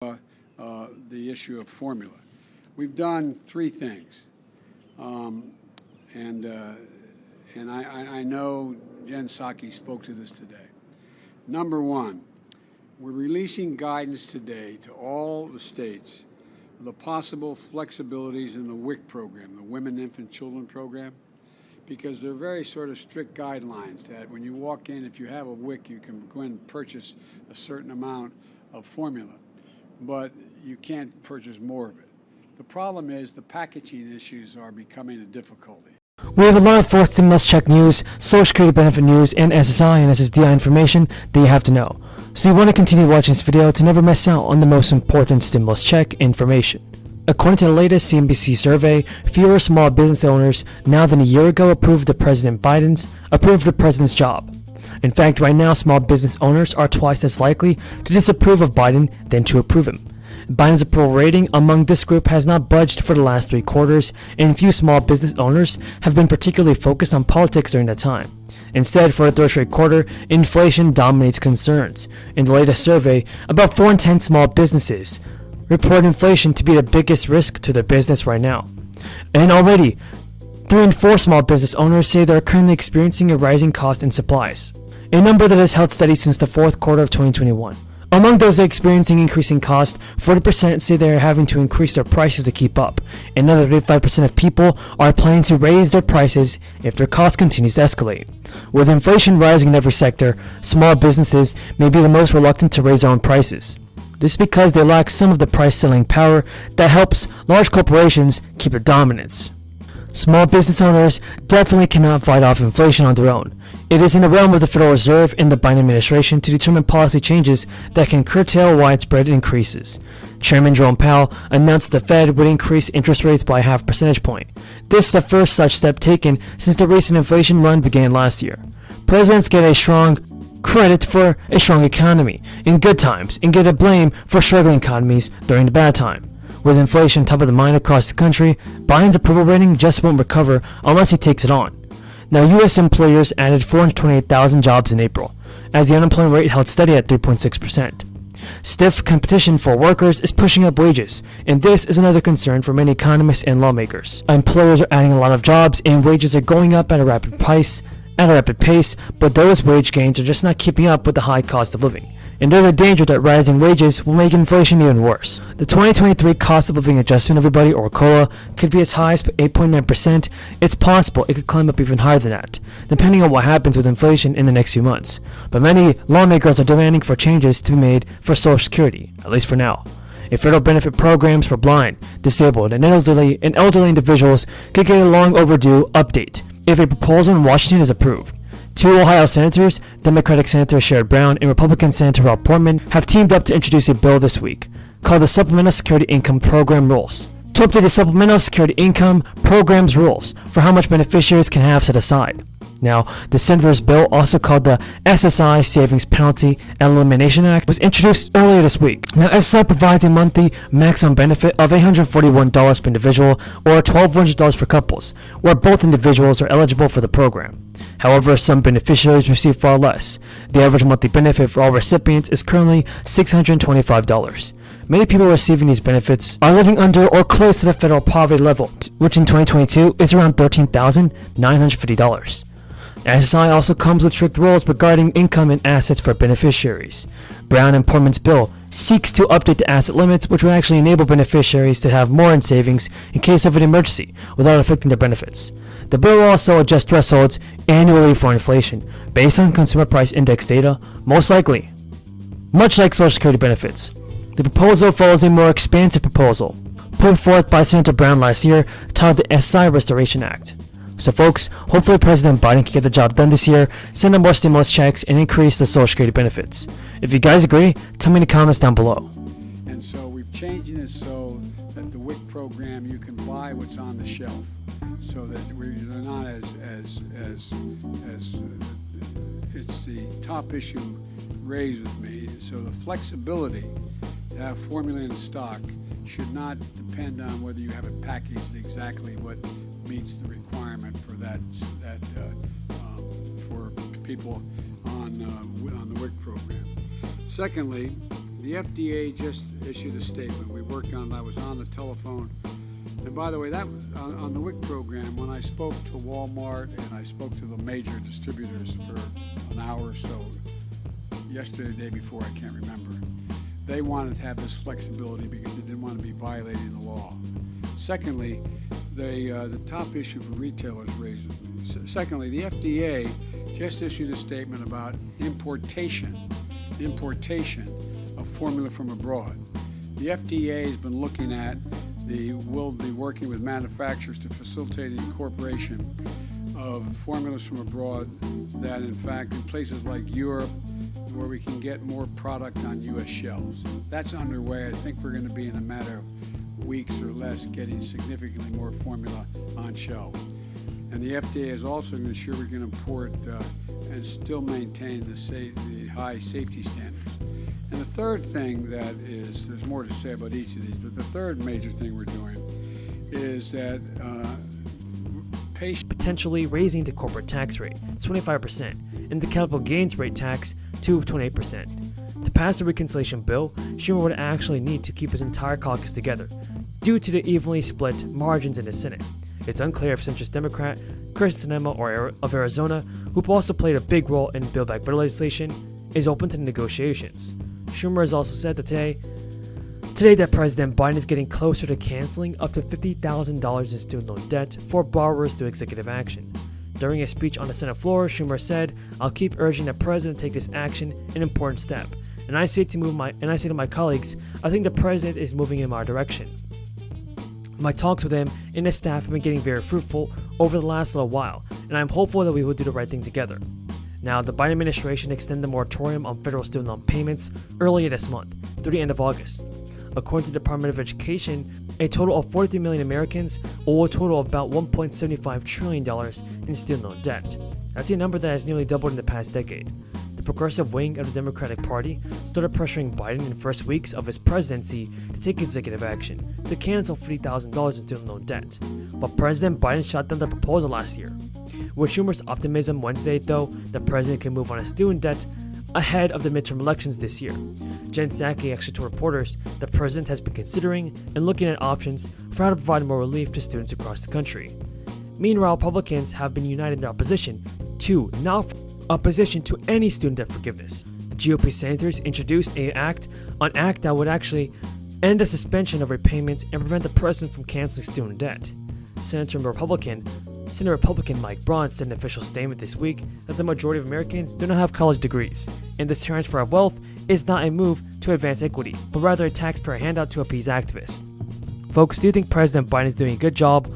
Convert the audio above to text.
the issue of formula. We've done three things, and I know Jen Psaki spoke to this today. Number one, we're releasing guidance today to all the states of the possible flexibilities in the WIC program, the Women, Infant, Children program, because they're very sort of strict guidelines that when you walk in, if you have a WIC, you can go in and purchase a certain amount of formula, but you can't purchase more of it. The problem is the packaging issues are becoming a difficulty. We have a lot of fourth and must-check news, Social Security benefit news, and SSI and SSDI information that you have to know. So you want to continue watching this video to never miss out on the most important stimulus check information. According to the latest CNBC survey, fewer small business owners now than a year ago approved the president's job. In fact, right now, small business owners are twice as likely to disapprove of Biden than to approve him. Biden's approval rating among this group has not budged for the last 3 quarters, and few small business owners have been particularly focused on politics during that time. Instead, for the third straight quarter, inflation dominates concerns. In the latest survey, about 4 in 10 small businesses report inflation to be the biggest risk to their business right now. And already, 3 in 4 small business owners say they are currently experiencing a rising cost in supplies, a number that has held steady since the fourth quarter of 2021. Among those experiencing increasing costs, 40% say they are having to increase their prices to keep up. Another 35% of people are planning to raise their prices if their cost continues to escalate. With inflation rising in every sector, small businesses may be the most reluctant to raise their own prices. This is because they lack some of the price-selling power that helps large corporations keep their dominance. Small business owners definitely cannot fight off inflation on their own. It is in the realm of the Federal Reserve and the Biden administration to determine policy changes that can curtail widespread increases. Chairman Jerome Powell announced the Fed would increase interest rates by half percentage point. This is the first such step taken since the recent inflation run began last year. Presidents get a strong credit for a strong economy in good times and get a blame for struggling economies during the bad time. With inflation top of the mind across the country, Biden's approval rating just won't recover unless he takes it on. Now, U.S. employers added 428,000 jobs in April, as the unemployment rate held steady at 3.6%. Stiff competition for workers is pushing up wages, and this is another concern for many economists and lawmakers. Employers are adding a lot of jobs, and wages are going up at a rapid pace, but those wage gains are just not keeping up with the high cost of living. And there's a danger that rising wages will make inflation even worse. The 2023 Cost of Living Adjustment, everybody, or COLA, could be as high as 8.9%. It's possible it could climb up even higher than that, depending on what happens with inflation in the next few months. But many lawmakers are demanding for changes to be made for Social Security, at least for now. A federal benefit programs for blind, disabled, and elderly individuals could get a long overdue update if a proposal in Washington is approved. 2 Ohio senators, Democratic Senator Sherrod Brown and Republican Senator Rob Portman, have teamed up to introduce a bill this week called the Supplemental Security Income Program Rules, to update the Supplemental Security Income Program's rules for how much beneficiaries can have set aside. Now, the Senator's bill, also called the SSI Savings Penalty and Elimination Act, was introduced earlier this week. Now, SSI provides a monthly maximum benefit of $841 per individual or $1,200 for couples, where both individuals are eligible for the program. However, some beneficiaries receive far less. The average monthly benefit for all recipients is currently $625. Many people receiving these benefits are living under or close to the federal poverty level, which in 2022 is around $13,950. SSI also comes with strict rules regarding income and assets for beneficiaries. Brown and Portman's bill seeks to update the asset limits, which would actually enable beneficiaries to have more in savings in case of an emergency without affecting their benefits. The bill will also adjust thresholds annually for inflation based on consumer price index data, most likely. Much like Social Security benefits, the proposal follows a more expansive proposal put forth by Senator Brown last year titled the SSI Restoration Act. So folks, hopefully President Biden can get the job done this year, send out more stimulus checks, and increase the Social Security benefits. If you guys agree, tell me in the comments down below. And so we're changing this so that the WIC program, you can buy what's on the shelf, so that we're not as it's the top issue raised with me. So the flexibility to have formula in stock should not depend on whether you have it packaged exactly what meets the requirement for that for people on the WIC program. Secondly, the FDA just issued a statement. We worked on it. I was on the telephone. And by the way, that on the WIC program, when I spoke to Walmart and I spoke to the major distributors for an hour or so, yesterday, the day before, I can't remember, they wanted to have this flexibility because they didn't want to be violating the law. Secondly, the top issue for retailers raises. Secondly, the FDA just issued a statement about importation of formula from abroad. The FDA has been looking at will be working with manufacturers to facilitate the incorporation of formulas from abroad that, in fact, in places like Europe, where we can get more product on U.S. shelves. That's underway. I think we're going to be in a matter of weeks or less getting significantly more formula on shelf. And the FDA is also going to ensure we can import and still maintain the high safety standards. And the third thing that is, there's more to say about each of these, but the third major thing we're doing is that potentially raising the corporate tax rate to 25% and the capital gains rate tax to 28%. To pass the reconciliation bill, Schumer would actually need to keep his entire caucus together due to the evenly split margins in the Senate. It's unclear if centrist Democrat Kristen Sinema of Arizona, who also played a big role in Build Back Better legislation, is open to the negotiations. Schumer has also said that today that President Biden is getting closer to canceling up to $50,000 in student loan debt for borrowers through executive action. During a speech on the Senate floor, Schumer said, "I'll keep urging the president to take this action, an important step. And I say to my colleagues, I think the president is moving in my direction. My talks with him and his staff have been getting very fruitful over the last little while, and I'm hopeful that we will do the right thing together." Now, the Biden administration extended the moratorium on federal student loan payments earlier this month, through the end of August. According to the Department of Education, a total of 43 million Americans owe a total of about $1.75 trillion in student loan debt. That's a number that has nearly doubled in the past decade. The progressive wing of the Democratic Party started pressuring Biden in the first weeks of his presidency to take executive action to cancel $50,000 in student loan debt, but President Biden shot down the proposal last year. With Schumer's optimism Wednesday, though, the president can move on his student debt ahead of the midterm elections this year. Jen Psaki actually told reporters the president has been considering and looking at options for how to provide more relief to students across the country. Meanwhile, Republicans have been united in their opposition to any student debt forgiveness. The GOP senators introduced an act that would actually end the suspension of repayments and prevent the president from canceling student debt. Senate Republican Mike Braun said in an official statement this week that the majority of Americans do not have college degrees, and this transfer of wealth is not a move to advance equity, but rather a taxpayer handout to appease activists. Folks, do you think President Biden is doing a good job